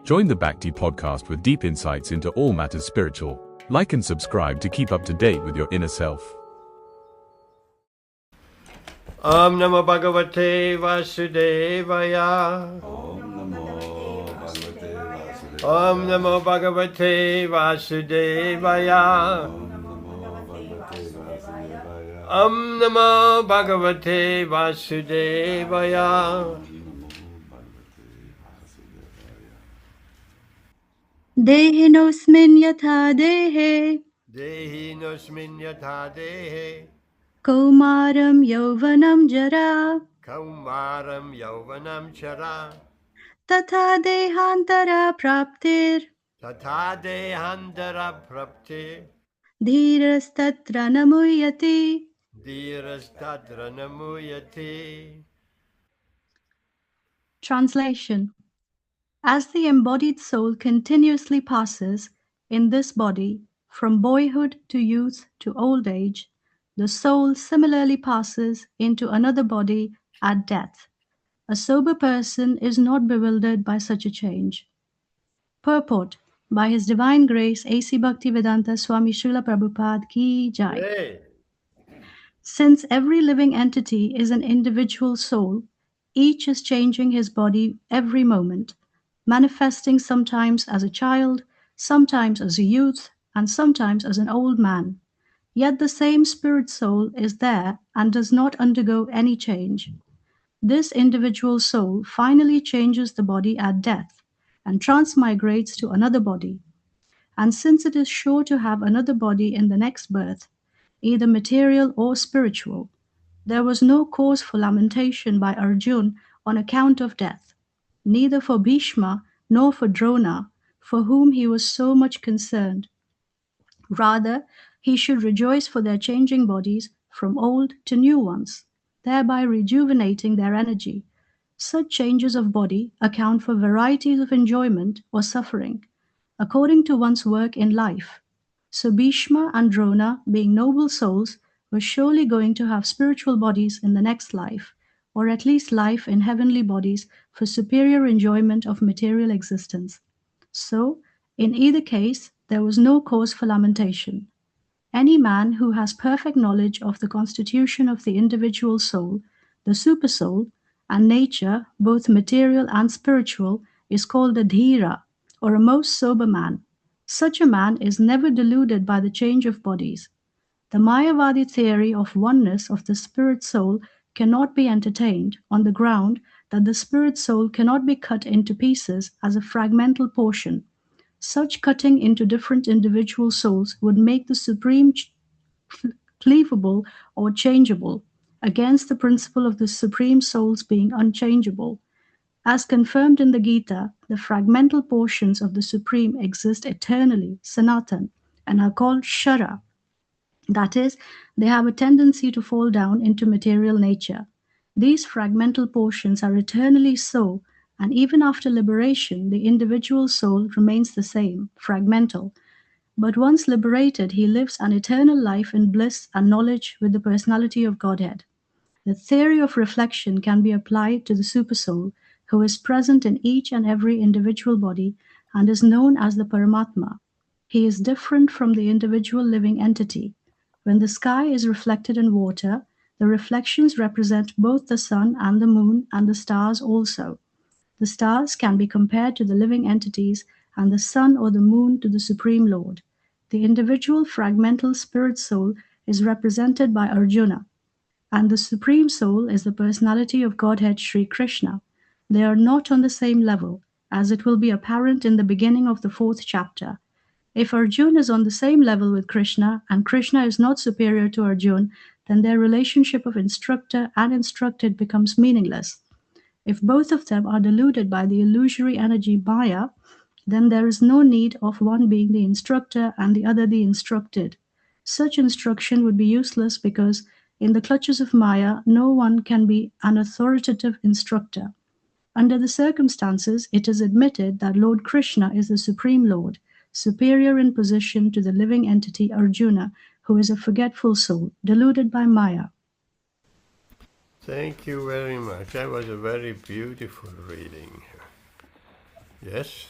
Join the Bhakti podcast with deep insights into all matters spiritual. Like and subscribe to keep up to date with your inner self. Om Namo Bhagavate Vasudevaya. Om Namo Bhagavate Vasudevaya. Om Namo Bhagavate Vasudevaya. dehino smin yathā dehe, Dehino smin yathā dehe, kaumāraṁ yauvanaṁ jarā, kaumāraṁ yauvanaṁ charā, tathā dehāntara-prāptir, tathā dehāntara-prāptir, dhīras tatra na muhyati. dhīras tatra muhyati. Translation. As the embodied soul continuously passes in this body from boyhood to youth to old age, the soul similarly passes into another body at death. A sober person is not bewildered by such a change. Purport. By His Divine Grace, A.C. Bhaktivedanta Swami Srila Prabhupada Ki Jai. Hey. Since every living entity is an individual soul, each is changing his body every moment, manifesting sometimes as a child, sometimes as a youth, and sometimes as an old man. Yet the same spirit soul is there and does not undergo any change. This individual soul finally changes the body at death and transmigrates to another body. And since it is sure to have another body in the next birth, either material or spiritual, there was no cause for lamentation by Arjuna on account of death, neither for Bhishma nor for Drona, for whom he was so much concerned. Rather, he should rejoice for their changing bodies from old to new ones, thereby rejuvenating their energy. Such changes of body account for varieties of enjoyment or suffering, according to one's work in life. So Bhishma and Drona, being noble souls, were surely going to have spiritual bodies in the next life, or at least life in heavenly bodies for superior enjoyment of material existence. So, in either case, there was no cause for lamentation. Any man who has perfect knowledge of the constitution of the individual soul, the supersoul, and nature, both material and spiritual, is called a dhīra, or a most sober man. Such a man is never deluded by the change of bodies. The Mayavadi theory of oneness of the spirit soul cannot be entertained on the ground that the spirit soul cannot be cut into pieces as a fragmental portion. Such cutting into different individual souls would make the supreme cleavable or changeable, against the principle of the supreme souls being unchangeable. As confirmed in the Gītā, the fragmental portions of the Supreme exist eternally, sanatan, and are called jarā. That is, they have a tendency to fall down into material nature. These fragmental portions are eternally so, and even after liberation, the individual soul remains the same, fragmental. But once liberated, he lives an eternal life in bliss and knowledge with the personality of Godhead. The theory of reflection can be applied to the supersoul, who is present in each and every individual body and is known as the Paramatma. He is different from the individual living entity. When the sky is reflected in water, the reflections represent both the sun and the moon and the stars also. The stars can be compared to the living entities and the sun or the moon to the Supreme Lord. The individual fragmental spirit soul is represented by Arjuna, and the Supreme Soul is the personality of Godhead Sri Krishna. They are not on the same level, as it will be apparent in the beginning of the 4th chapter. If Arjuna is on the same level with Krishna, and Krishna is not superior to Arjuna, then their relationship of instructor and instructed becomes meaningless. If both of them are deluded by the illusory energy Maya, then there is no need of one being the instructor and the other the instructed. Such instruction would be useless because in the clutches of Maya, no one can be an authoritative instructor. Under the circumstances, it is admitted that Lord Krishna is the Supreme Lord, superior in position to the living entity Arjuna, who is a forgetful soul, deluded by Maya. Thank you very much. That was a very beautiful reading. Yes?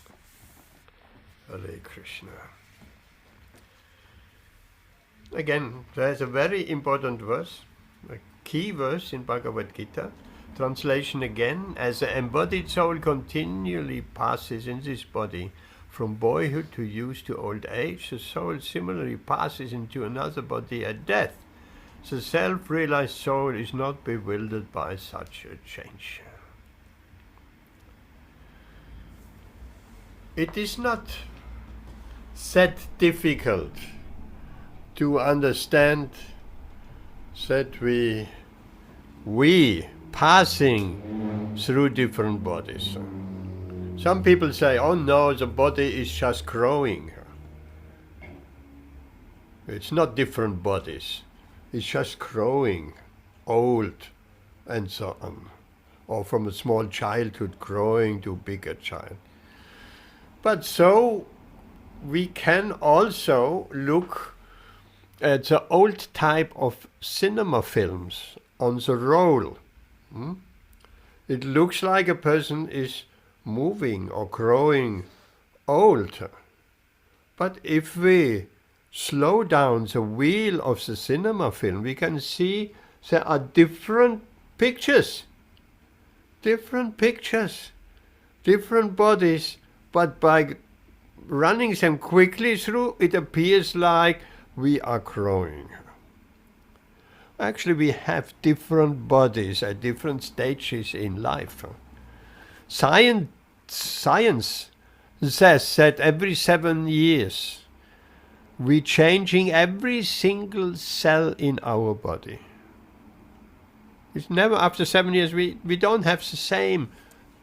Hare Krishna. Again, there's a very important verse, a key verse in Bhagavad Gītā. Translation again: as the embodied soul continually passes in this body from boyhood to youth to old age, the soul similarly passes into another body at death. The self-realized soul is not bewildered by such a change. It is not that difficult to understand that we passing through different bodies. Some people say, oh no, the body is just growing. It's not different bodies. It's just growing, old, and so on. Or from a small childhood growing to a bigger child. But so we can also look at the old type of cinema films on the roll. It looks like a person is moving or growing old. But if we slow down the wheel of the cinema film, we can see there are different pictures, different bodies, but by running them quickly through, it appears like we are growing. Actually, we have different bodies at different stages in life. Science says that every 7 years, we're changing every single cell in our body. It's never after 7 years, we don't have the same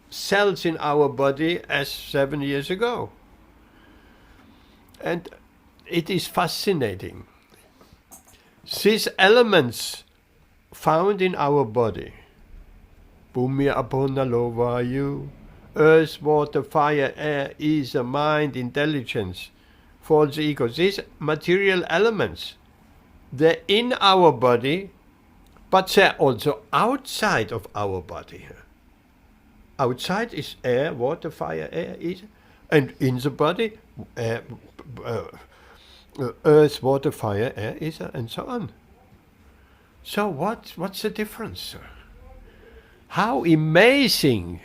cells in our body as 7 years ago. And it is fascinating. These elements found in our body, Bhumya Apona Lovayu, earth, water, fire, air, ether, mind, intelligence, false ego, these material elements, they're in our body, but they're also outside of our body. Outside is air, water, fire, air, ether, and in the body, earth, water, fire, air, ether, and so on. So what's the difference? How amazing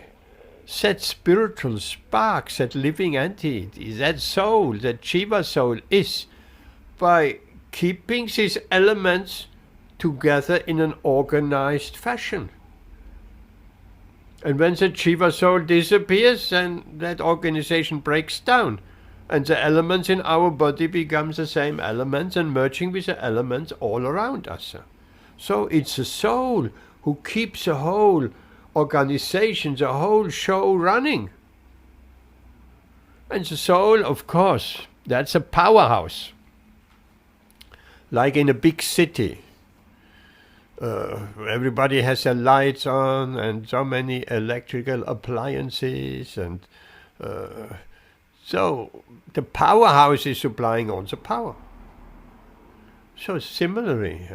that spiritual spark, that living entity, that soul, that Jiva soul is, by keeping these elements together in an organized fashion. And when the Jiva soul disappears, then that organization breaks down. And the elements in our body become the same elements and merging with the elements all around us. So it's the soul who keeps the whole organization, the whole show running. And the soul, of course, that's a powerhouse. Like in a big city. Everybody has their lights on and so many electrical appliances, and so the powerhouse is supplying all the power. So similarly,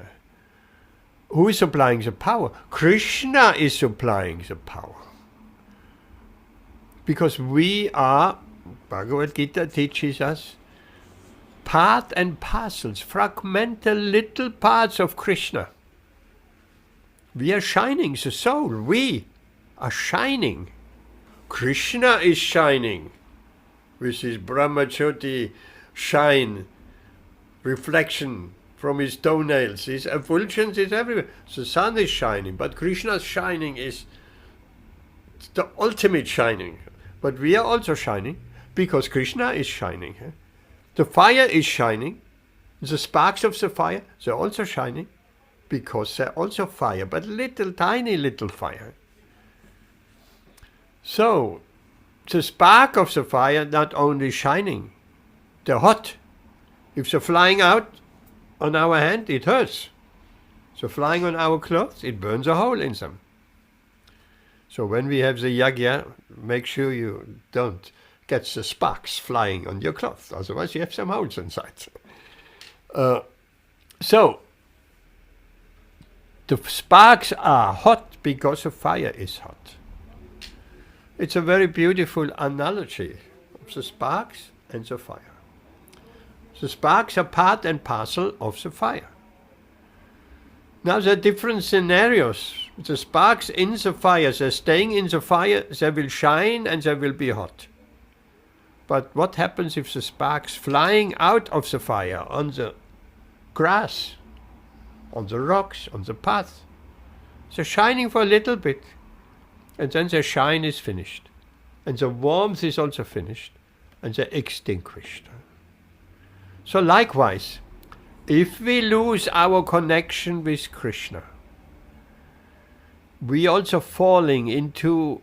who is supplying the power? Krishna is supplying the power. Because we are, Bhagavad Gītā teaches us, part and parcels, fragmental little parts of Krishna. We are shining, the soul, we are shining. Krishna is shining with his Brahmajyoti shine, reflection from his toenails. His effulgence is everywhere. The sun is shining, but Krishna's shining is the ultimate shining. But we are also shining because Krishna is shining. The fire is shining. The sparks of the fire, they're also shining because they're also fire, but little, tiny little fire. So, the spark of the fire not only shining, they're hot. If they're flying out on our hand, it hurts. So flying on our clothes, it burns a hole in them. So when we have the yagya, make sure you don't get the sparks flying on your clothes, otherwise you have some holes inside. So the sparks are hot because the fire is hot. It's a very beautiful analogy of the sparks and the fire. The sparks are part and parcel of the fire. Now there are different scenarios. The sparks in the fire, they're staying in the fire, they will shine and they will be hot. But what happens if the sparks flying out of the fire on the grass, on the rocks, on the path? They're shining for a little bit, and then their shine is finished. And the warmth is also finished, and they're extinguished. So likewise, if we lose our connection with Krishna, we also falling into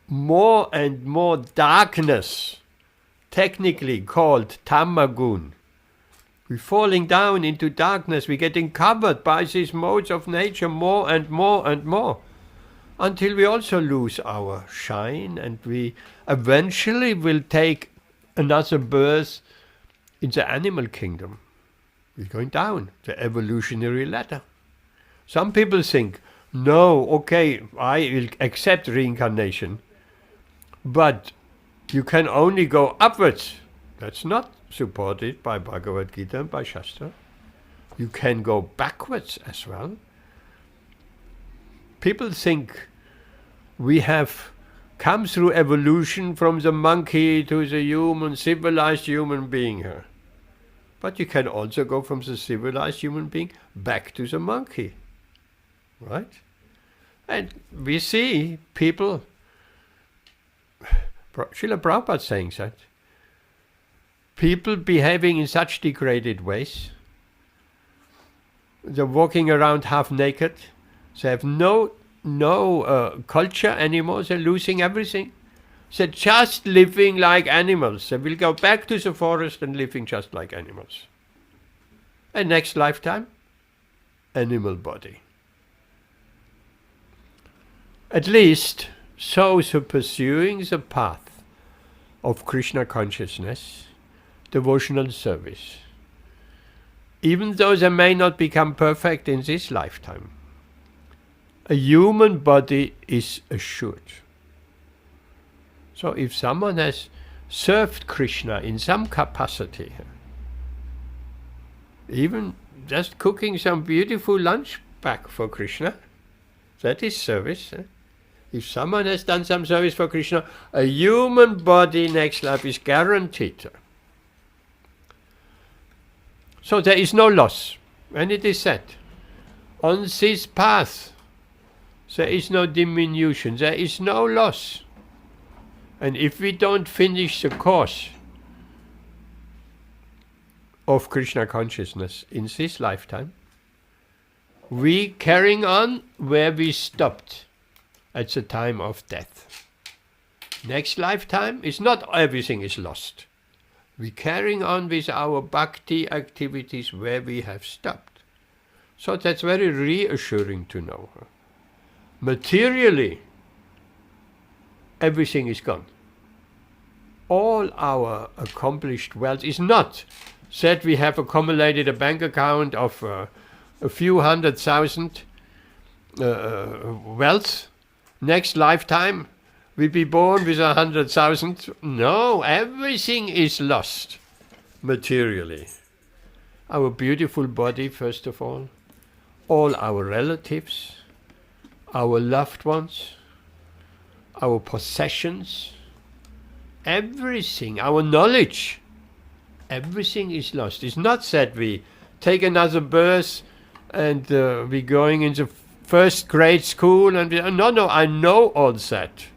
more and more darkness, technically called tamagun. We're falling down into darkness, we're getting covered by these modes of nature more and more and more, until we also lose our shine, and we eventually will take another birth in the animal kingdom. We're going down the evolutionary ladder. Some people think, no, okay, I will accept reincarnation, but you can only go upwards. That's not supported by Bhagavad Gītā and by Shastra. You can go backwards as well. People think we have come through evolution from the monkey to the human, civilized human being here. But you can also go from the civilized human being back to the monkey. Right? And we see people, Srila Prabhupada saying that, people behaving in such degraded ways, they're walking around half naked, they have no culture anymore, they're losing everything. They're just living like animals. They will go back to the forest and living just like animals. And next lifetime, animal body. At least those who are pursuing the path of Krishna consciousness, devotional service, even though they may not become perfect in this lifetime, a human body is assured. So if someone has served Krishna in some capacity, even just cooking some beautiful lunch back for Krishna, that is service. If someone has done some service for Krishna, a human body next life is guaranteed. So there is no loss. When it is said, on this path, there is no diminution, there is no loss. And if we don't finish the course of Krishna consciousness in this lifetime, we carrying on where we stopped at the time of death. Next lifetime is not everything is lost. We're carrying on with our bhakti activities where we have stopped. So that's very reassuring to know. Materially, everything is gone. All our accomplished wealth is not that we have accumulated a bank account of a few 100,000 wealth. Next lifetime, we be born with 100,000. No, everything is lost materially. Our beautiful body, first of all our relatives, our loved ones, our possessions, everything, our knowledge, everything is lost. It's not that we take another birth and we're going into first grade school and no, I know all that.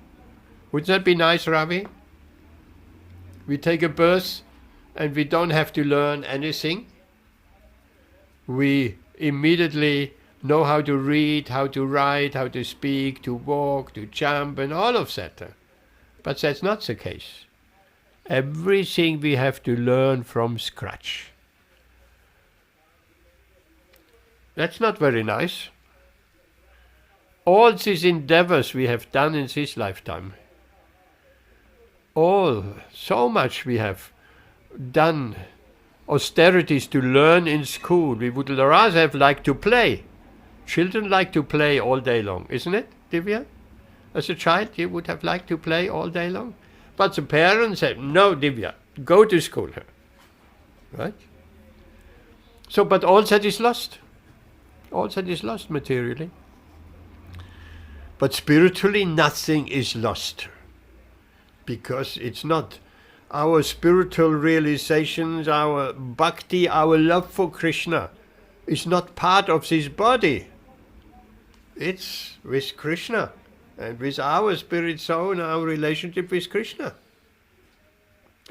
Wouldn't that be nice, Ravi? We take a birth and we don't have to learn anything. We immediately know how to read, how to write, how to speak, to walk, to jump, and all of that. But that's not the case. Everything we have to learn from scratch. That's not very nice. All these endeavors we have done in this lifetime, so much we have done austerities to learn in school. We would rather have liked to play. Children like to play all day long, isn't it, Divya? As a child, you would have liked to play all day long. But the parents said, no, Divya, go to school. Right? So, but all that is lost. All that is lost materially. But spiritually, nothing is lost. Because it's not. Our spiritual realizations, our bhakti, our love for Krishna is not part of this body. It's with Krishna and with our spirit soul and our relationship with Krishna.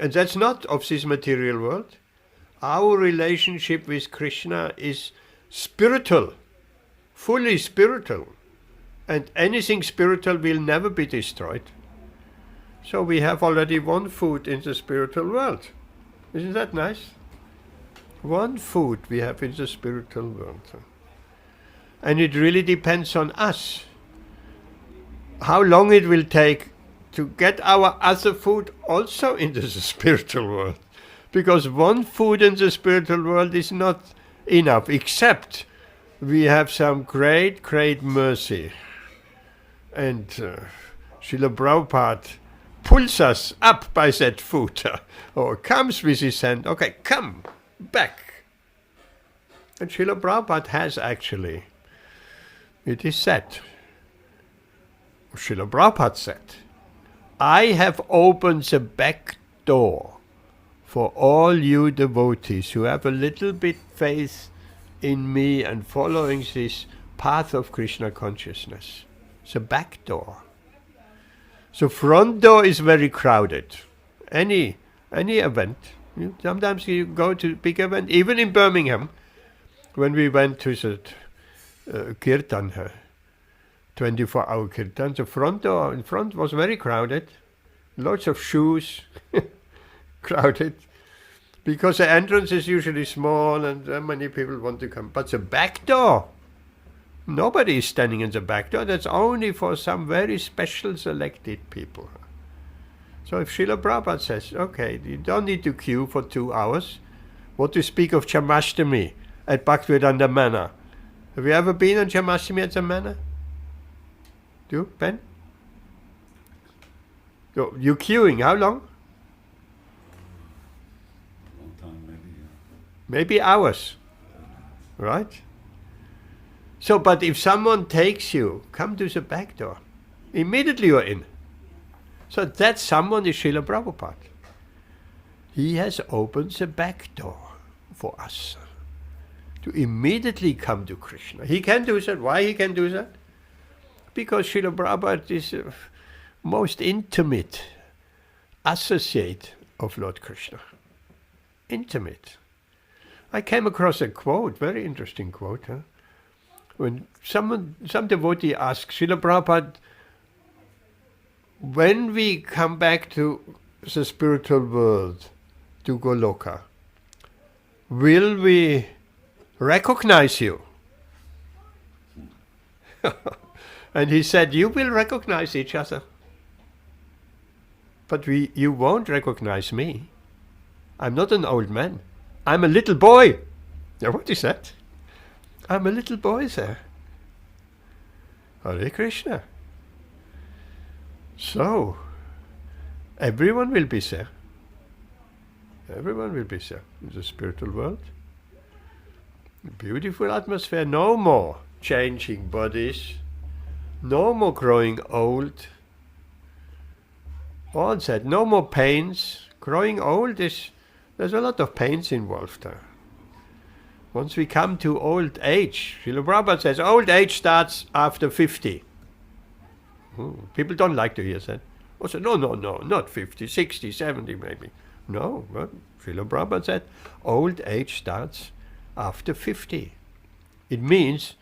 And that's not of this material world. Our relationship with Krishna is spiritual, fully spiritual. And anything spiritual will never be destroyed. So we have already one food in the spiritual world. Isn't that nice? One food we have in the spiritual world. And it really depends on us. How long it will take to get our other food also into the spiritual world. Because one food in the spiritual world is not enough, except we have some great, great mercy. And Srila Prabhupada pulls us up by that foot, or comes with his hand, okay, come back. And Srila Prabhupada has actually, it is said, Srila Prabhupada said, I have opened the back door for all you devotees who have a little bit faith in me and following this path of Krishna consciousness. The back door. The front door is very crowded. Any event. Sometimes you go to a big event, even in Birmingham, when we went to the kirtan, 24-hour kirtan, the front door in front was very crowded. Lots of shoes, crowded. Because the entrance is usually small and many people want to come. But the back door, nobody is standing in the back door. That's only for some very special selected people. So if Srila Prabhupada says, okay, you don't need to queue for 2 hours. What to speak of Jamashtami at Bhaktivedanta Manor? Have you ever been on Jamashtami at the Manor? You, Ben? So you're queuing, how long? Long time, maybe. Maybe hours, right? So, but if someone takes you, come to the back door. Immediately you're in. So that someone is Srila Prabhupada. He has opened the back door for us to immediately come to Krishna. He can do that. Why he can do that? Because Srila Prabhupada is the most intimate associate of Lord Krishna. Intimate. I came across a quote, very interesting quote, when some devotee asked Srila Prabhupada, when we come back to the spiritual world, to Goloka, will we recognize you? And he said, you will recognize each other. But you won't recognize me. I'm not an old man. I'm a little boy. Now what is that? I'm a little boy, sir. Hare Krishna. So, everyone will be there. Everyone will be there in the spiritual world. Beautiful atmosphere. No more changing bodies. No more growing old. All that. No more pains. Growing old there's a lot of pains involved there. Once we come to old age, Srila Prabhupada says old age starts after 50. People don't like to hear that. Also, no, not 50, 60, 70 maybe. No, but Srila Prabhupada said old age starts after 50. It means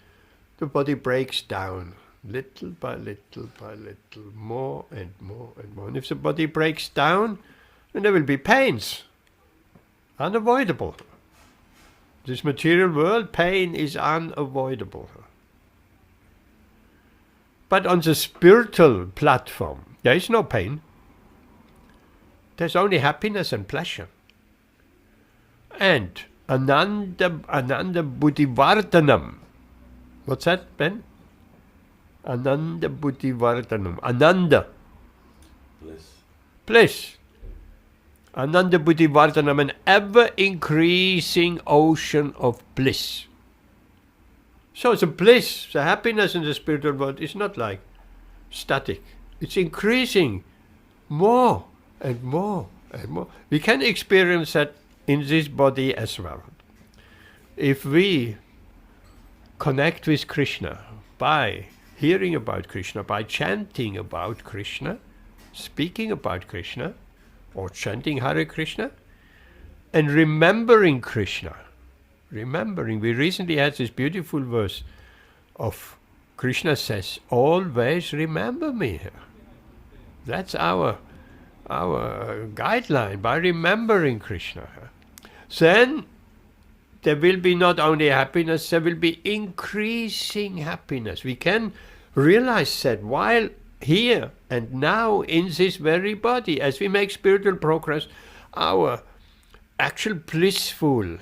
the body breaks down little by little by little, more and more and more. And if the body breaks down, then there will be pains. Unavoidable. This material world, pain is unavoidable. But on the spiritual platform, there is no pain. There's only happiness and pleasure. And Ananda Buddhivardhanam. What's that, Ben? Ananda Buddhivardhanam. Ananda. Bliss. Bliss. Ananda buddhivardhanam, an ever-increasing ocean of bliss. So the bliss, the happiness in the spiritual world is not like static. It's increasing more and more and more. We can experience that in this body as well. If we connect with Krishna by hearing about Krishna, by chanting about Krishna, speaking about Krishna, or chanting Hare Krishna, and remembering Krishna. Remembering, we recently had this beautiful verse of Krishna says, always remember me. That's our guideline, by remembering Krishna. Then there will be not only happiness, there will be increasing happiness. We can realize that while here and now in this very body, as we make spiritual progress, our actual blissful,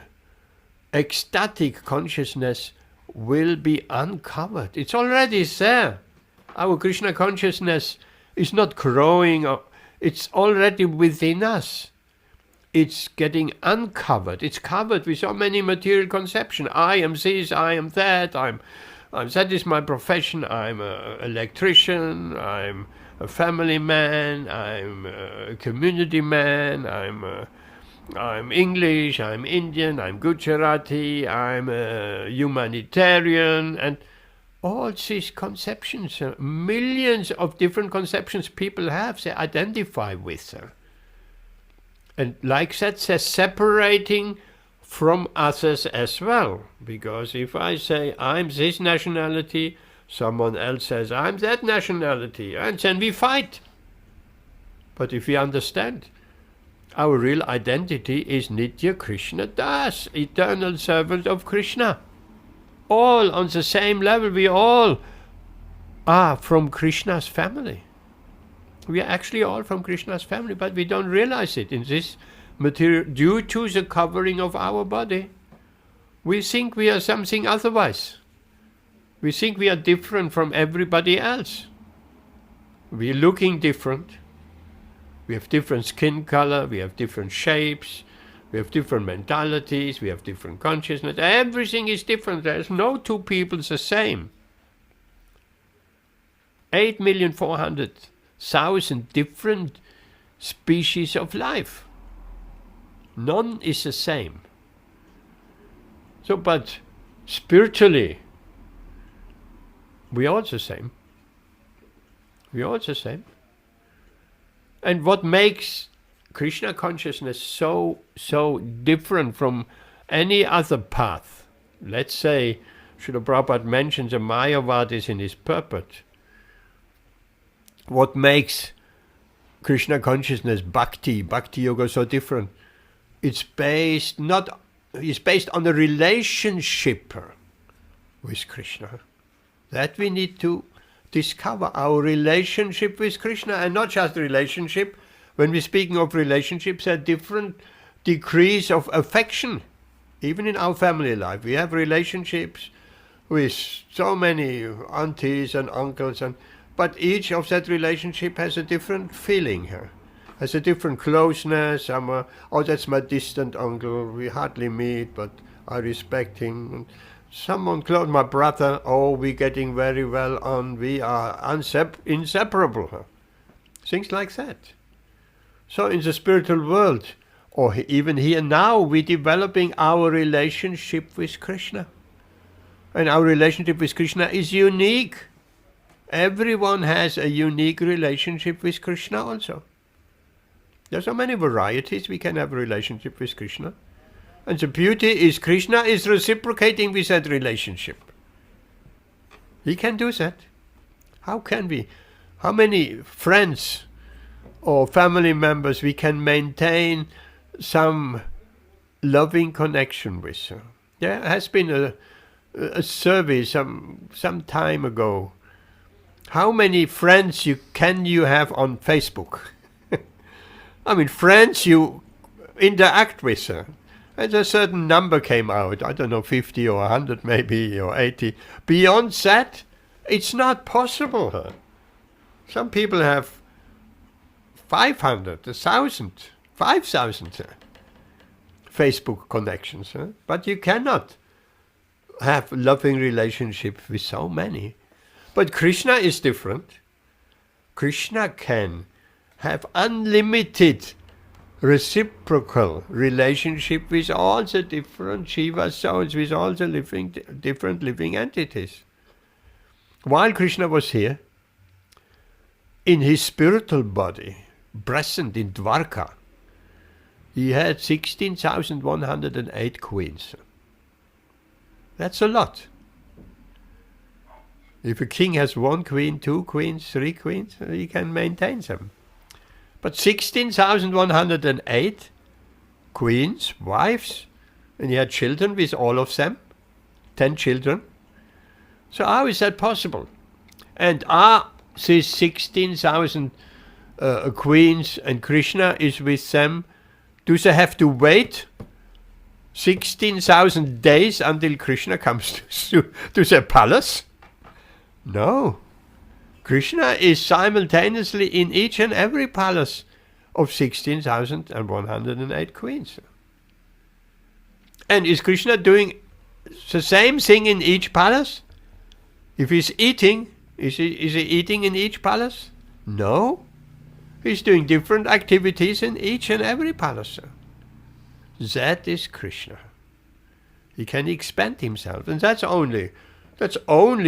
ecstatic consciousness will be uncovered. It's already there. Our Krishna consciousness is not growing, it's already within us. It's getting uncovered. It's covered with so many material conceptions. I am this, I am that, that is my profession, I'm an electrician, I'm a family man, I'm a community man, I'm English, I'm Indian, I'm Gujarati, I'm a humanitarian, and all these conceptions, millions of different conceptions people have, they identify with. And like that, they're separating from others as well. Because if I say, I'm this nationality, someone else says, I'm that nationality, and then we fight. But if we understand, our real identity is Nitya Krishna Das, eternal servant of Krishna. All on the same level, we all are from Krishna's family. We are actually all from Krishna's family, but we don't realize it in this material due to the covering of our body. We think we are something otherwise. We think we are different from everybody else. We are looking different. We have different skin color, we have different shapes, we have different mentalities, we have different consciousness. Everything is different. There's no two people the same. 8,400,000 different species of life. None is the same. So, but spiritually, we are all the same. We are all the same. And what makes Krishna consciousness so different from any other path? Let's say, Srila Prabhupada mentions the Mayavadis in his purport. What makes Krishna consciousness, bhakti yoga so different? It's based on a relationship with Krishna. That we need to discover, our relationship with Krishna, and not just relationship. When we're speaking of relationships, there are different degrees of affection. Even in our family life, we have relationships with so many aunties and uncles, but each of that relationship has a different feeling here, has a different closeness. Oh, that's my distant uncle, we hardly meet, but I respect him. Someone close, my brother, oh, we're getting very well on, we are inseparable. Things like that. So in the spiritual world, or even here now, we're developing our relationship with Krishna. And our relationship with Krishna is unique. Everyone has a unique relationship with Krishna also. There are so many varieties we can have a relationship with Krishna. And the beauty is Krishna is reciprocating with that relationship. He can do that. How can we? How many friends or family members we can maintain some loving connection with? There has been a survey some time ago. How many friends can you have on Facebook? I mean, friends you interact with. And a certain number came out, I don't know, 50 or 100 maybe, or 80. Beyond that, it's not possible. Some people have 500, 1,000 5,000 Facebook connections. But you cannot have loving relationship with so many. But Krishna is different. Krishna can have unlimited reciprocal relationship with all the different Jiva souls, with all the different living entities. While Krishna was here, in his spiritual body, present in Dwarka, he had 16,108 queens. That's a lot. If a king has 1 queen, 2 queens, 3 queens, he can maintain them. But 16,108 queens, wives, and he had children with all of them, 10 children. So how is that possible? And are these 16,000 queens and Krishna is with them, do they have to wait 16,000 days until Krishna comes to their palace? No. Krishna is simultaneously in each and every palace of 16,108 queens. And is Krishna doing the same thing in each palace? If he's eating, is he eating in each palace? No. He's doing different activities in each and every palace. That is Krishna. He can expand himself, and that's only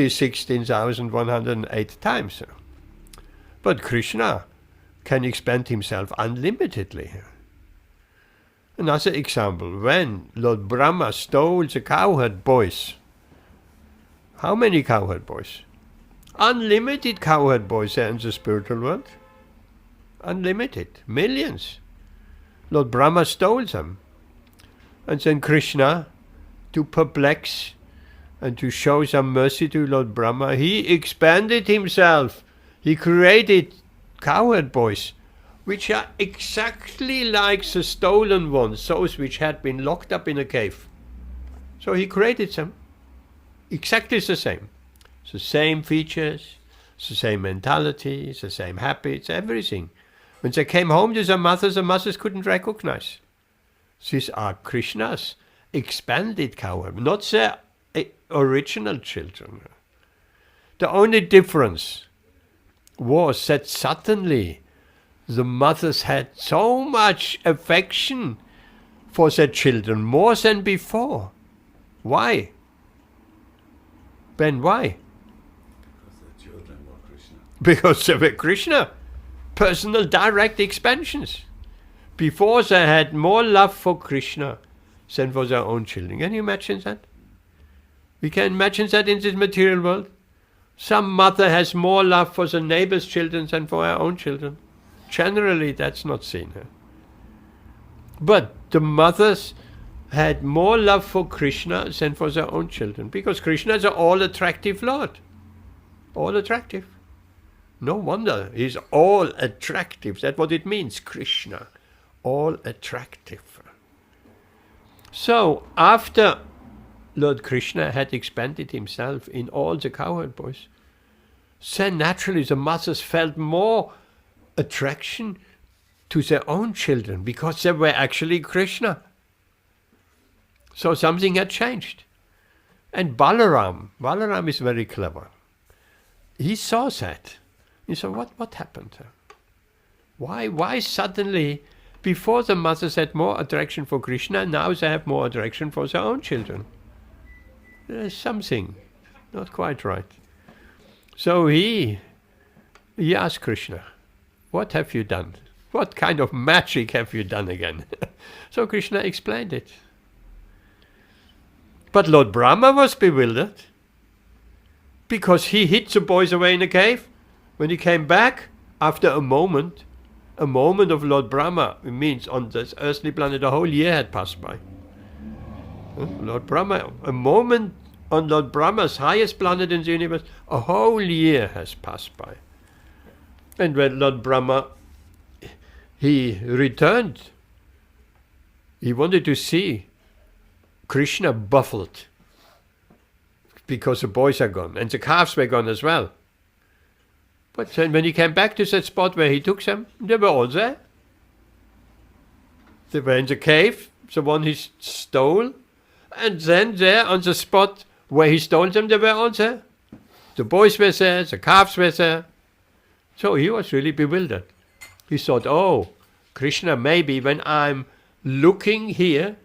16,108 times. But Krishna can expand himself unlimitedly. Another example, when Lord Brahma stole the cowherd boys, how many cowherd boys? Unlimited cowherd boys there in the spiritual world. Unlimited, millions. Lord Brahma stole them. And then Krishna, to perplex and to show some mercy to Lord Brahma, he expanded himself. He created cowherd boys, which are exactly like the stolen ones, those which had been locked up in a cave. So he created them, exactly the same. The same features, the same mentality, the same habits, everything. When they came home to the mothers couldn't recognize. These are Krishna's expanded cowherd, not their original children. The only difference was that suddenly the mothers had so much affection for their children, more than before. Why? Ben, why? Because the children were Krishna. Because they were Krishna. Personal direct expansions. Before they had more love for Krishna than for their own children. Can you imagine that? We can imagine that in this material world. Some mother has more love for the neighbor's children than for her own children. Generally, that's not seen. But the mothers had more love for Krishna than for their own children, because Krishna is an all-attractive Lord. All-attractive. No wonder he's all-attractive. That's what it means, Krishna. All-attractive. So, after Lord Krishna had expanded himself in all the cowherd boys, then naturally the mothers felt more attraction to their own children, because they were actually Krishna. So something had changed. And Balaram is very clever. He saw that. He said, what happened? Why suddenly, before the mothers had more attraction for Krishna, now they have more attraction for their own children? There's something not quite right. So he asked Krishna, what have you done? What kind of magic have you done again? So Krishna explained it. But Lord Brahma was bewildered, because he hid the boys away in a cave. When he came back, after a moment of Lord Brahma, it means on this earthly planet a whole year had passed by. Lord Brahma, a moment on Lord Brahma's highest planet in the universe, a whole year has passed by. And when Lord Brahma, he returned, he wanted to see Krishna baffled, because the boys are gone, and the calves were gone as well. But then when he came back to that spot where he took them, they were all there. They were in the cave, the one he stole, and then there on the spot where he stole them, they were all there. The boys were there, the calves were there. So he was really bewildered. He thought, oh, Krishna, maybe when I'm looking here,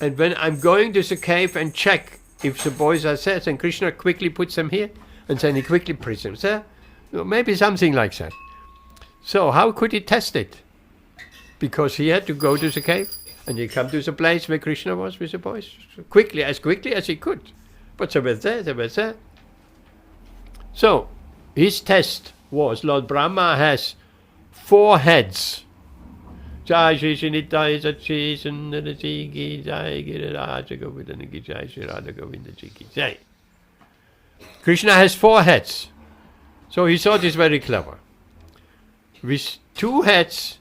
and when I'm going to the cave and check if the boys are there, then Krishna quickly puts them here, and then he quickly puts them there. Maybe something like that. So how could he test it? Because he had to go to the cave, and he come to the place where Krishna was with the boys, quickly as he could. But they were there. So, his test was, Lord Brahma has 4 heads. Krishna has 4 heads. So he thought he's very clever. With 2 heads,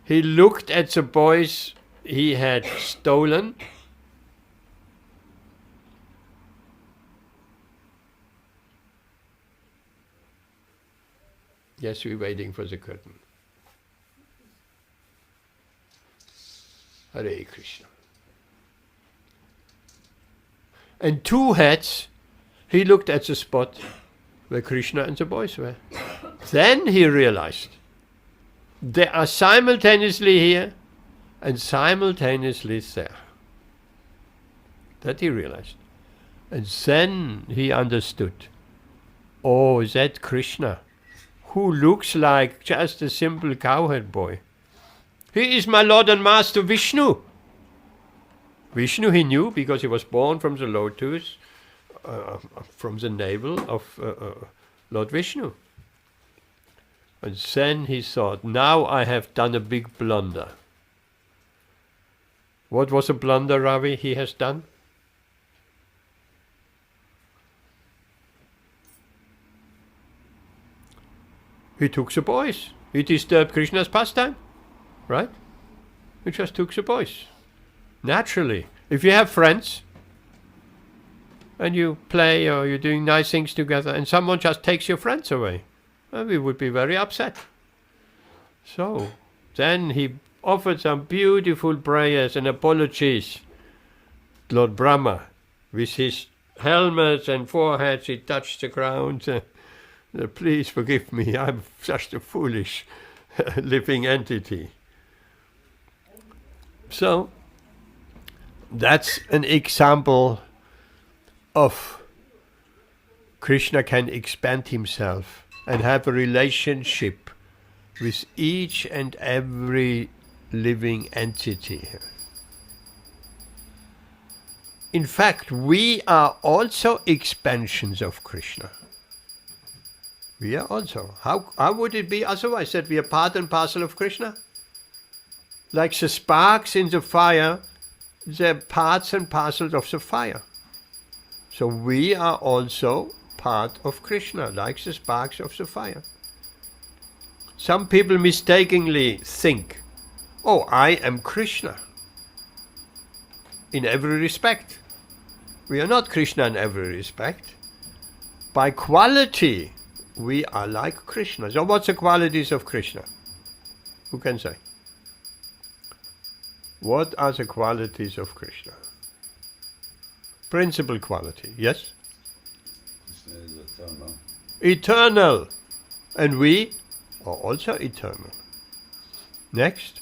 he looked at the boys he had stolen. Yes, we're waiting for the curtain. Hare Krishna. And 2 heads, he looked at the spot where Krishna and the boys were. Then he realized they are simultaneously here and simultaneously there. That he realized. And then he understood, oh, that Krishna, who looks like just a simple cowherd boy. He is my Lord and Master Vishnu. Vishnu he knew because he was born from the lotus, from the navel of Lord Vishnu. And then he thought, now I have done a big blunder. What was a blunder, Ravi, he has done? He took the boys. He disturbed Krishna's pastime, right? He just took the boys. Naturally, if you have friends and you play or you're doing nice things together and someone just takes your friends away, well, we would be very upset. So then he offered some beautiful prayers and apologies. Lord Brahma, with his helmets and foreheads, he touched the ground. Please forgive me, I'm just a foolish living entity. So, that's an example of Krishna can expand himself and have a relationship with each and every living entity. In fact, we are also expansions of Krishna. We are also. How would it be otherwise that we are part and parcel of Krishna? Like the sparks in the fire, they're parts and parcels of the fire. So we are also part of Krishna, like the sparks of the fire. Some people mistakenly think, oh, I am Krishna in every respect. We are not Krishna in every respect. By quality, we are like Krishna. So what's the qualities of Krishna? Who can say? What are the qualities of Krishna? Principal quality, yes? Krishna is eternal. Eternal. And we are also eternal. Next.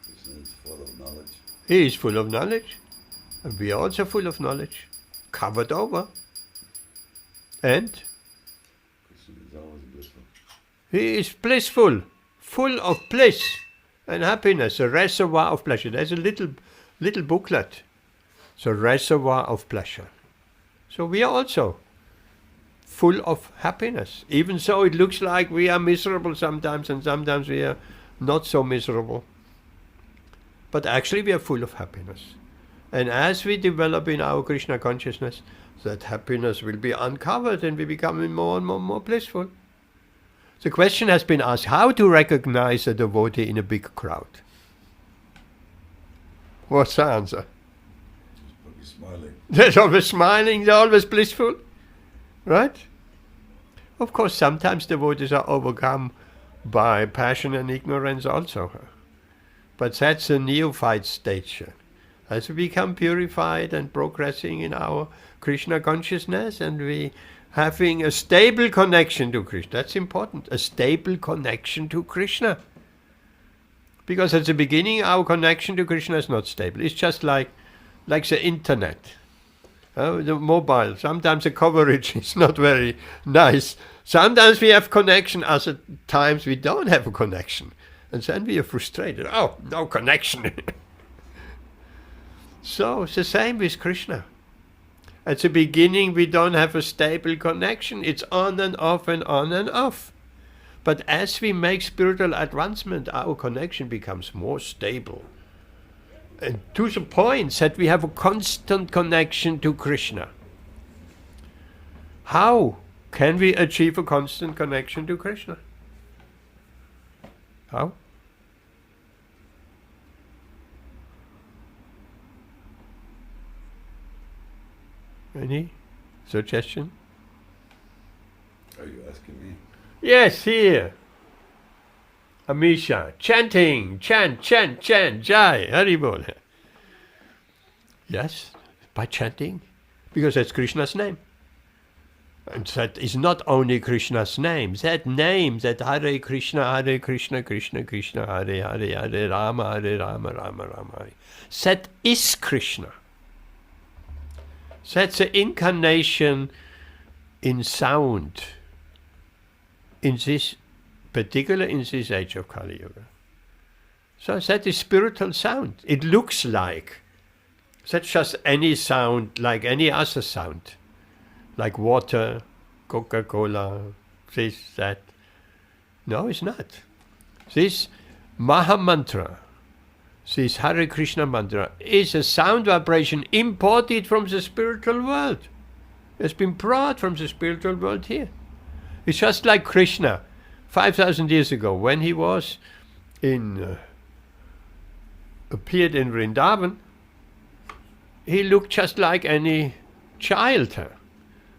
Krishna is full of knowledge. He is full of knowledge. And we are also full of knowledge. Covered over. And Krishna is always blissful. he is blissful. Full of bliss and happiness. A reservoir of pleasure. There's a little booklet. The reservoir of pleasure. So we are also full of happiness. Even so it looks like we are miserable sometimes and sometimes we are not so miserable. But actually we are full of happiness. And as we develop in our Krishna consciousness, that happiness will be uncovered and we become more and more blissful. The question has been asked, how to recognize a devotee in a big crowd? What's the answer? He's smiling. They're always smiling, they're always blissful. Right? Of course, sometimes devotees are overcome by passion and ignorance also. But that's a neophyte stage. As we become purified and progressing in our Krishna consciousness, and we having a stable connection to Krishna. That's important, a stable connection to Krishna. Because at the beginning our connection to Krishna is not stable. It's just like the internet. The mobile. Sometimes the coverage is not very nice. Sometimes we have connection, other times we don't have a connection. And then we are frustrated. Oh, no connection. So it's the same with Krishna. At the beginning we don't have a stable connection. It's on and off and on and off. But as we make spiritual advancement, our connection becomes more stable. And to the point that we have a constant connection to Krishna. How can we achieve a constant connection to Krishna? How? Any suggestion? Are you asking me? Yes, here. Amisha, chanting, chant, Jai, Haribol. Yes, by chanting, because that's Krishna's name. And that is not only Krishna's name, that Hare Krishna, Krishna Krishna, Hare Hare, Hare Rama, Rama Rama, Hare. That is Krishna. That's the incarnation in sound, in this age of Kali Yuga. So that is spiritual sound. It looks like. That's just any sound, like any other sound. Like water, Coca-Cola, this, that. No, it's not. This Maha Mantra, this Hare Krishna mantra, is a sound vibration imported from the spiritual world. It's been brought from the spiritual world here. It's just like Krishna, 5,000 years ago, when he was appeared in Vrindavan, he looked just like any child.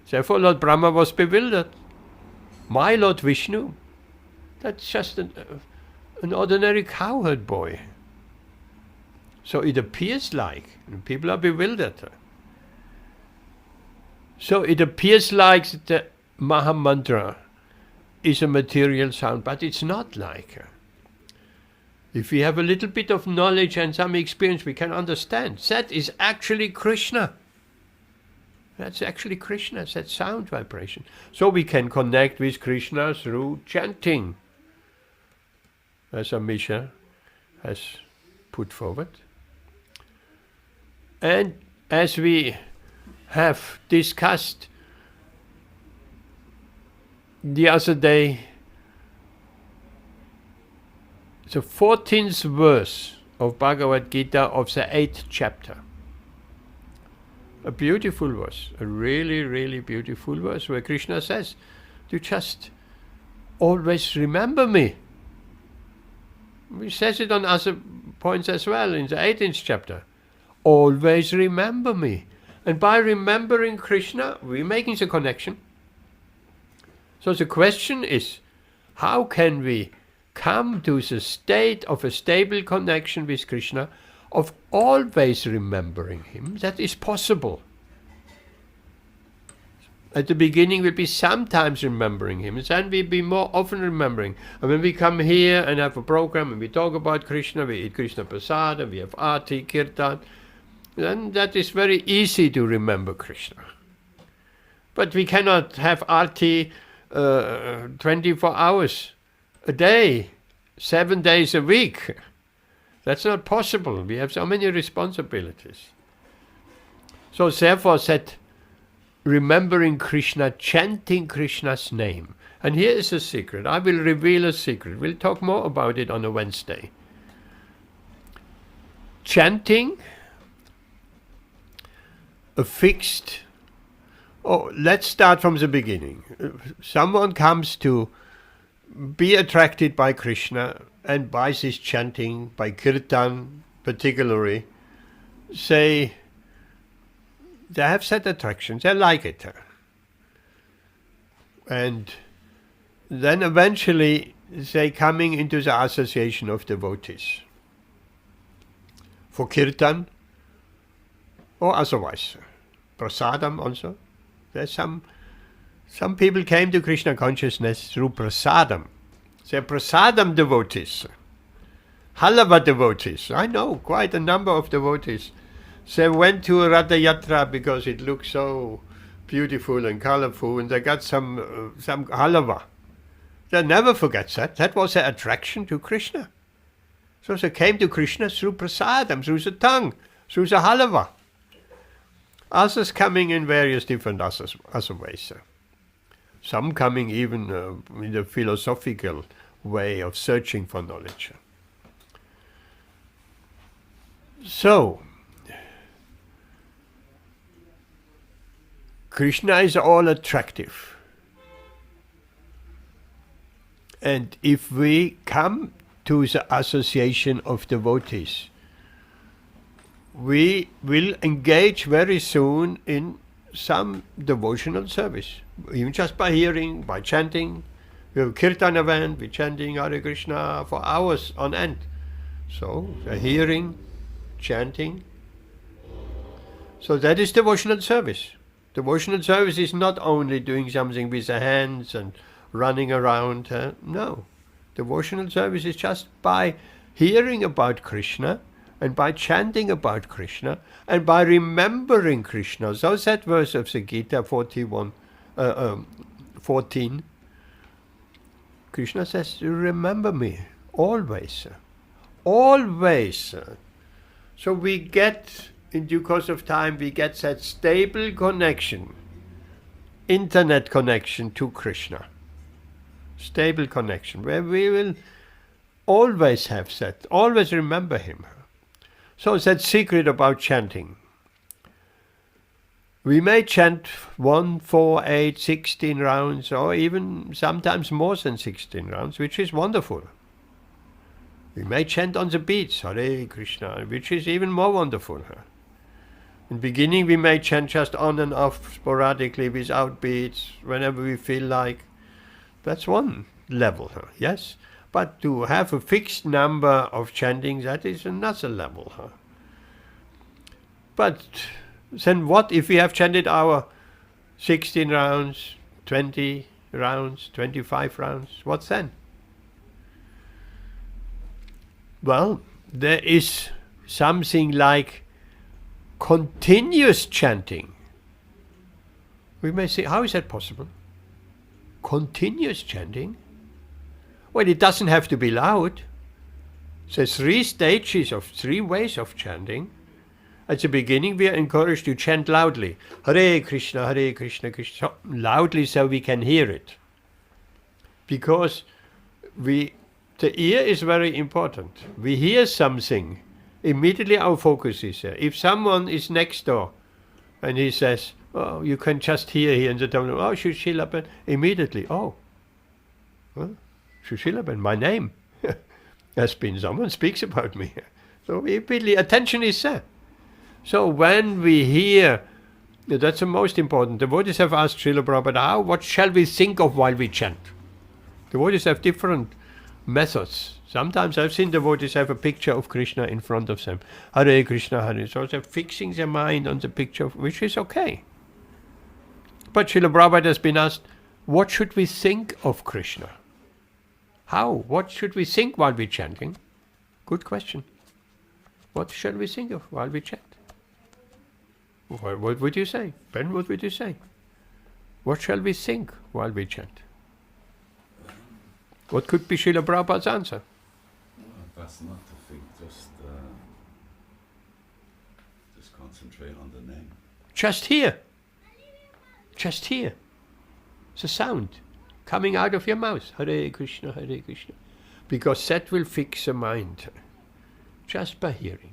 Therefore Lord Brahma was bewildered. My Lord Vishnu, that's just an ordinary cowherd boy. So it appears like, and people are bewildered. So it appears like the Maha Mantra is a material sound, but it's not like. If we have a little bit of knowledge and some experience, we can understand. That is actually Krishna. That's actually Krishna, that sound vibration. So we can connect with Krishna through chanting, as Amisha has put forward. And as we have discussed the other day, the 14th verse of Bhagavad Gītā of the 8th chapter. A beautiful verse, a really, really beautiful verse, where Krishna says, to just always remember me. He says it on other points as well in the 18th chapter. Always remember me. And by remembering Krishna, we're making the connection. So the question is, how can we come to the state of a stable connection with Krishna, of always remembering him? That is possible. At the beginning we'll be sometimes remembering him, and then we'll be more often remembering. And when we come here and have a program and we talk about Krishna, we eat Krishna Prasad, and we have Arti, Kirtan, then that is very easy to remember Krishna. But we cannot have Arti 24 hours a day, 7 days a week. That's not possible. We have so many responsibilities. So therefore that remembering Krishna, chanting Krishna's name. And here is a secret. I will reveal a secret. We'll talk more about it on a Wednesday. Chanting a fixed... let's start from the beginning. Someone comes to be attracted by Krishna, and by this chanting, by kirtan particularly, they have that attraction, they like it. And then eventually say, coming into the association of devotees. For kirtan, or otherwise. Prasadam also. There's some people came to Krishna consciousness through prasadam. They're prasadam devotees. Halava devotees. I know quite a number of devotees. They went to a Ratha Yatra because it looked so beautiful and colorful, and they got some halava. They'll never forget that. That was their attraction to Krishna. So they came to Krishna through prasadam, through the tongue, through the halava. Others coming in various different other ways. Some coming even in the philosophical way of searching for knowledge. So, Krishna is all attractive. And if we come to the association of devotees, we will engage very soon in some devotional service, even just by hearing, by chanting. We have a kirtan event, we're chanting Hare Krishna for hours on end. So, hearing, chanting. So that is devotional service. Devotional service is not only doing something with the hands and running around. No. Devotional service is just by hearing about Krishna and by chanting about Krishna and by remembering Krishna. So that verse of the Gita 14, Krishna says, remember me always. Always. So we get, in due course of time, we get that stable connection, internet connection to Krishna. Stable connection, where we will always have that, always remember him. So that secret about chanting. We may chant 1, 4, 8, 16 rounds, or even sometimes more than 16 rounds, which is wonderful. We may chant on the beats, Hare Krishna, which is even more wonderful. In the beginning we may chant just on and off sporadically without beats, whenever we feel like. That's one level, yes? But to have a fixed number of chanting, that is another level. But then what if we have chanted our 16 rounds, 20 rounds, 25 rounds? What then? Well, there is something like continuous chanting. We may say, how is that possible? Continuous chanting? Well, it doesn't have to be loud. There's 3 stages of 3 ways of chanting. At the beginning, we are encouraged to chant loudly. Hare Krishna, Krishna, so loudly so we can hear it. Because the ear is very important. We hear something, immediately our focus is there. If someone is next door and he says, oh, you can just hear in the tone, oh, Shushila, immediately, oh, well, Shushila, my name has been, someone speaks about me. So immediately attention is there. So when we hear, that's the most important. Devotees have asked Srila Prabhupada, what shall we think of while we chant? Devotees have different methods. Sometimes I've seen devotees have a picture of Krishna in front of them. Hare Krishna, Hare. So they're fixing their mind on the picture, which is okay. But Srila Prabhupada has been asked, what should we think of Krishna? How? What should we think while we're chanting? Good question. What shall we think of while we chant? What would you say? Ben, what would you say? What shall we think while we chant? What could be Srila Prabhupada's answer? That's not to think, just concentrate on the name. Just hear. Just hear. It's a sound coming out of your mouth. Hare Krishna, Hare Krishna. Because that will fix the mind. Just by hearing.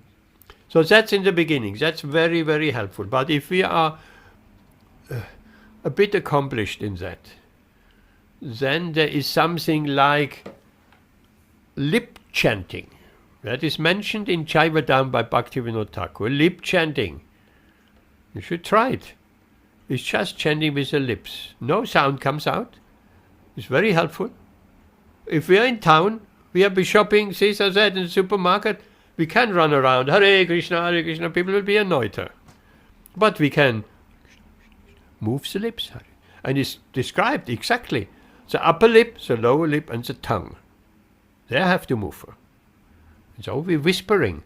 So that's in the beginning. That's very, very helpful. But if we are a bit accomplished in that, then there is something like lip chanting. That is mentioned in Yauvanaṁ by Bhaktivinoda Thakur. Lip chanting. You should try it. It's just chanting with the lips. No sound comes out. It's very helpful. if we are in town, we are be shopping, Caesar said, in the supermarket, we can run around, Hare Krishna, people will be annoyed. But we can move the lips. And it's described exactly. The upper lip, the lower lip, and the tongue. They have to move. So we're whispering.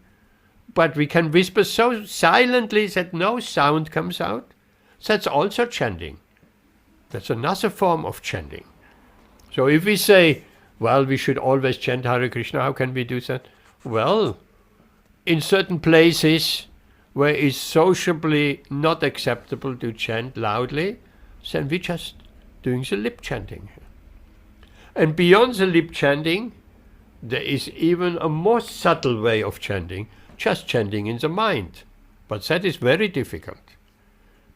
But we can whisper so silently that no sound comes out. That's also chanting. That's another form of chanting. So if we say, well, we should always chant Hare Krishna, how can we do that? Well, in certain places where it's sociably not acceptable to chant loudly, then we just doing the lip chanting. And beyond the lip chanting, there is even a more subtle way of chanting, just chanting in the mind. But that is very difficult,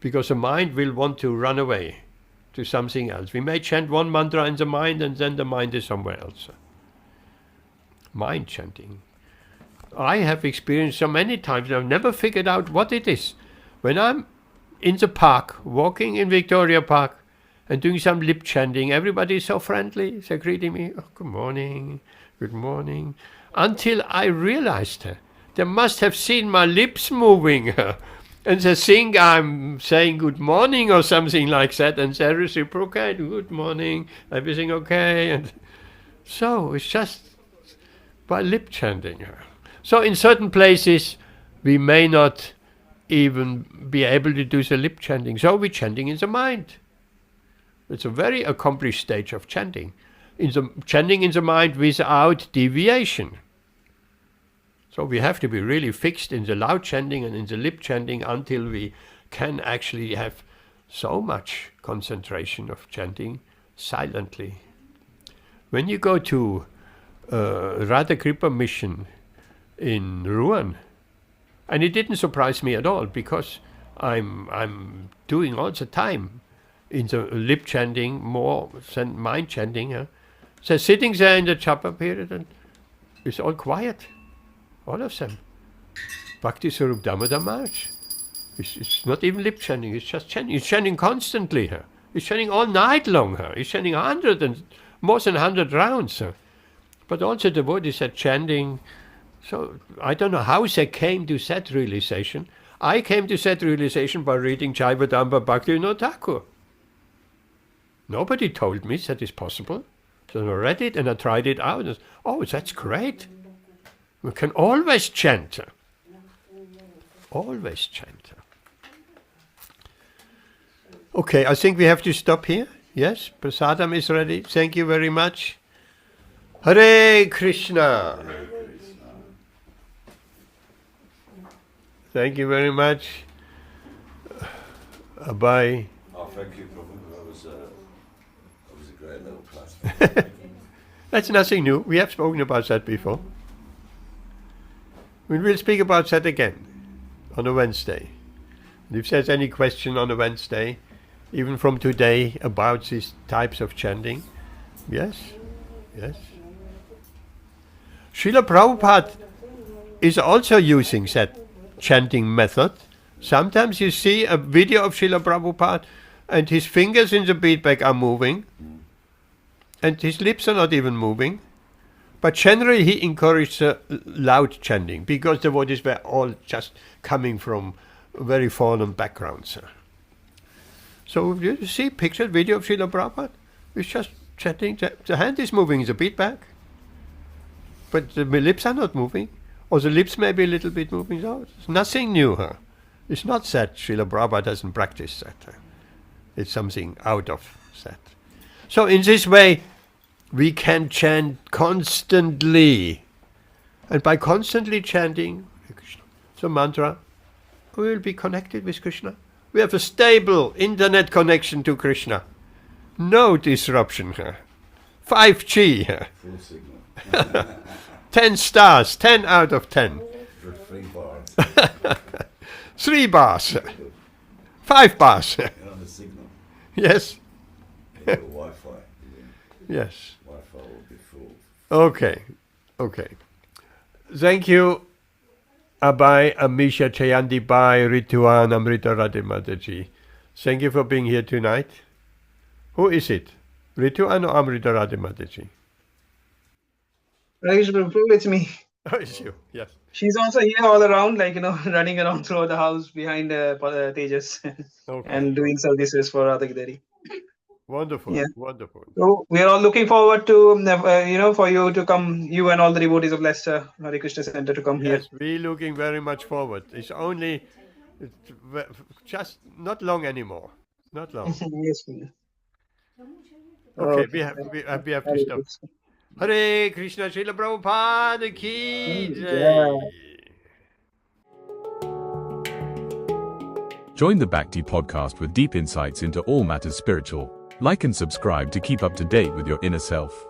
because the mind will want to run away to something else. We may chant one mantra in the mind and then the mind is somewhere else. Mind chanting. I have experienced so many times, I've never figured out what it is. When I'm in the park, walking in Victoria Park, and doing some lip chanting, everybody is so friendly, they're greeting me, oh, good morning, until I realized they must have seen my lips moving, and they think I'm saying good morning or something like that, and they reciprocate, good morning, everything okay, and so it's just by lip chanting. So in certain places, we may not even be able to do the lip chanting, so we're chanting in the mind. It's a very accomplished stage of chanting. Chanting in the mind without deviation. So we have to be really fixed in the loud chanting and in the lip chanting until we can actually have so much concentration of chanting silently. When you go to Radha Kripa mission in Rouen, and it didn't surprise me at all, because I'm doing all the time in the lip chanting more than mind chanting. So sitting there in the japa period, and it's all quiet, all of them. Bhakti Sarup Damodar Maharaj. It's not even lip chanting, it's just chanting. It's chanting constantly. It's chanting all night long. It's chanting more than 100 rounds. But also the devotees are chanting. So I don't know how they came to that realization. I came to that realization by reading Jaivadamba Bhaktivinoda Thakur. Nobody told me that is possible. So I read it and I tried it out. And, oh, that's great. We can always chant. Always chant. Okay, I think we have to stop here. Yes, Prasadam is ready. Thank you very much. Hare Krishna. Hare Krishna. Thank you very much. Bye. Oh, thank you, Prabhu. That was a great little class. That's nothing new. We have spoken about that before. We will speak about that again on a Wednesday. And if there's any question on a Wednesday, even from today, about these types of chanting, yes. Srila Prabhupada is also using that chanting method. Sometimes you see a video of Srila Prabhupada and his fingers in the beadbag are moving and his lips are not even moving. But generally he encouraged loud chanting because the devotees were all just coming from very fallen backgrounds. So you see pictured video of Srila Prabhupada, it's just chanting, the hand is moving in the beadbag, but the lips are not moving, or the lips may be a little bit moving. So it's nothing new. It's not that Srila Prabhupada doesn't practice that. It's something out of that. So in this way, we can chant constantly. And by constantly chanting the mantra, we will be connected with Krishna. We have a stable internet connection to Krishna. No disruption. 5G. Full signal. 10 stars, 10 out of 10. With 3 bars. 3 bars. 5 bars. You're on the signal. Yes. You're Wi-Fi. Yes. Wi-Fi will be full. Okay. Thank you, Abai, Amisha, Chayandi, Bai, Rituan, Amrita Radhe Mataji. Thank you for being here tonight. Who is it? Rituan or Amrita Radhe Mataji? Rakesh Prabhu, it's me. Oh, it's you. Yes. She's also here all around, like, running around through the house behind Tejas Okay. and doing services for Radha Gidari. Wonderful. Yeah. Wonderful. So we are all looking forward to, for you to come, you and all the devotees of Leicester Hare Krishna Center to come here. Yes, we're looking very much forward. It's only just not long anymore. Not long. Yes, please. Okay, Okay. we have Hare to stop. Krishna. Hare Krishna, Srila Prabhupada ki Yeah. jai. Join the Bhakti podcast with deep insights into all matters spiritual. Like and subscribe to keep up to date with your inner self.